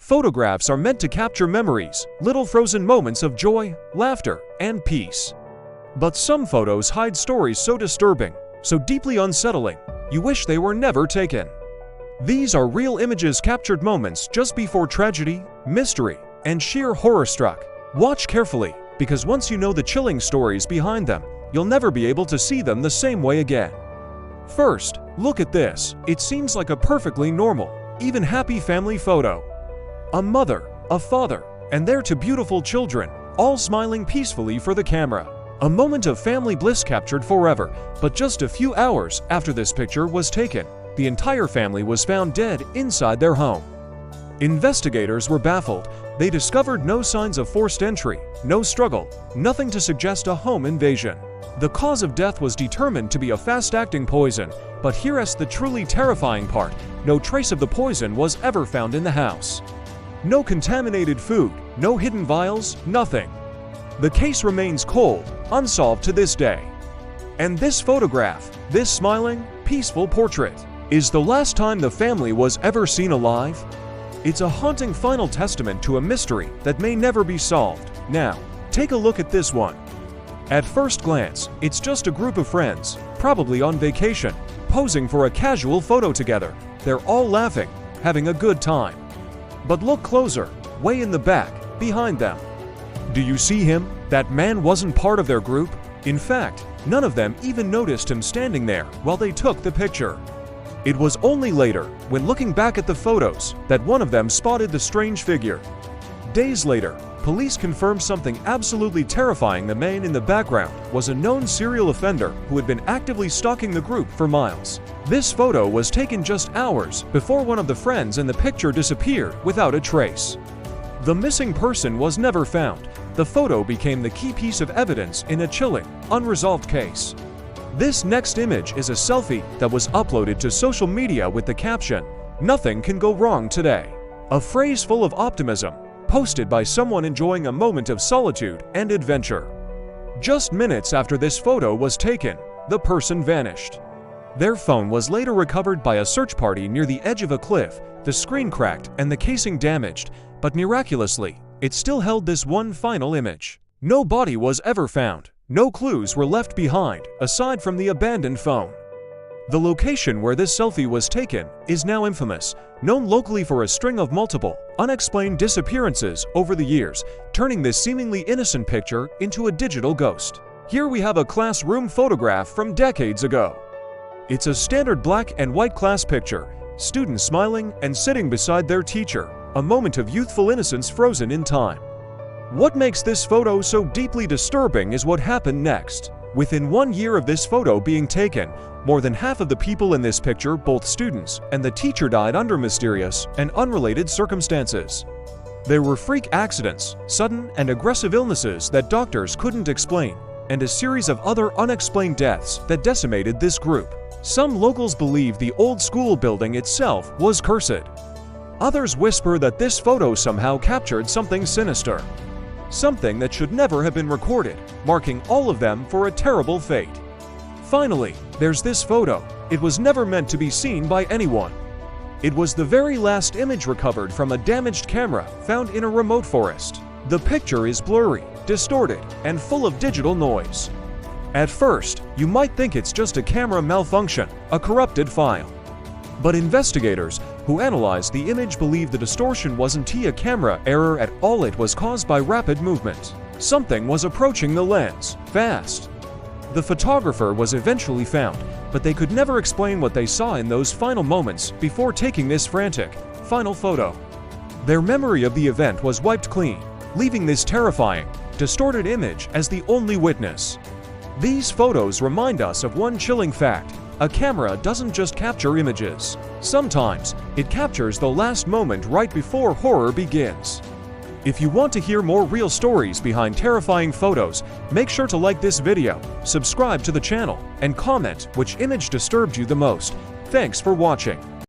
Photographs are meant to capture memories, little frozen moments of joy, laughter, and peace. But some photos hide stories so disturbing, so deeply unsettling, you wish they were never taken. These are real images captured moments just before tragedy, mystery, and sheer horror struck. Watch carefully, because once you know the chilling stories behind them, you'll never be able to see them the same way again. First, look at this. It seems like a perfectly normal, even happy family photo. A mother, a father, and their two beautiful children, all smiling peacefully for the camera. A moment of family bliss captured forever, but just a few hours after this picture was taken, the entire family was found dead inside their home. Investigators were baffled. They discovered no signs of forced entry, no struggle, nothing to suggest a home invasion. The cause of death was determined to be a fast-acting poison, but here's the truly terrifying part. No trace of the poison was ever found in the house. No contaminated food, no hidden vials, nothing. The case remains cold, unsolved to this day. And this photograph, this smiling, peaceful portrait, is the last time the family was ever seen alive? It's a haunting final testament to a mystery that may never be solved. Now, take a look at this one. At first glance, it's just a group of friends, probably on vacation, posing for a casual photo together. They're all laughing, having a good time. But look closer, way in the back, behind them. Do you see him? That man wasn't part of their group. In fact, none of them even noticed him standing there while they took the picture. It was only later, when looking back at the photos, that one of them spotted the strange figure. Days later, police confirmed something absolutely terrifying. The man in the background was a known serial offender who had been actively stalking the group for miles. This photo was taken just hours before one of the friends in the picture disappeared without a trace. The missing person was never found. The photo became the key piece of evidence in a chilling, unresolved case. This next image is a selfie that was uploaded to social media with the caption, "Nothing can go wrong today." A phrase full of optimism, posted by someone enjoying a moment of solitude and adventure. Just minutes after this photo was taken, the person vanished. Their phone was later recovered by a search party near the edge of a cliff. The screen cracked and the casing damaged, but miraculously, it still held this one final image. No body was ever found. No clues were left behind, aside from the abandoned phone. The location where this selfie was taken is now infamous, known locally for a string of multiple, unexplained disappearances over the years, turning this seemingly innocent picture into a digital ghost. Here we have a classroom photograph from decades ago. It's a standard black and white class picture, students smiling and sitting beside their teacher, a moment of youthful innocence frozen in time. What makes this photo so deeply disturbing is what happened next. Within 1 year of this photo being taken, more than half of the people in this picture, both students and the teacher, died under mysterious and unrelated circumstances. There were freak accidents, sudden and aggressive illnesses that doctors couldn't explain, and a series of other unexplained deaths that decimated this group. Some locals believe the old school building itself was cursed. Others whisper that this photo somehow captured something sinister. Something that should never have been recorded, marking all of them for a terrible fate. Finally, there's this photo. It was never meant to be seen by anyone. It was the very last image recovered from a damaged camera found in a remote forest. The picture is blurry, distorted, and full of digital noise. At first, you might think it's just a camera malfunction, a corrupted file. But investigators who analyzed the image believe the distortion wasn't a camera error at all. It was caused by rapid movement. Something was approaching the lens, fast. The photographer was eventually found, but they could never explain what they saw in those final moments before taking this frantic, final photo. Their memory of the event was wiped clean, leaving this terrifying, distorted image as the only witness. These photos remind us of one chilling fact. A camera doesn't just capture images. Sometimes, it captures the last moment right before horror begins. If you want to hear more real stories behind terrifying photos, make sure to like this video, subscribe to the channel, and comment which image disturbed you the most. Thanks for watching.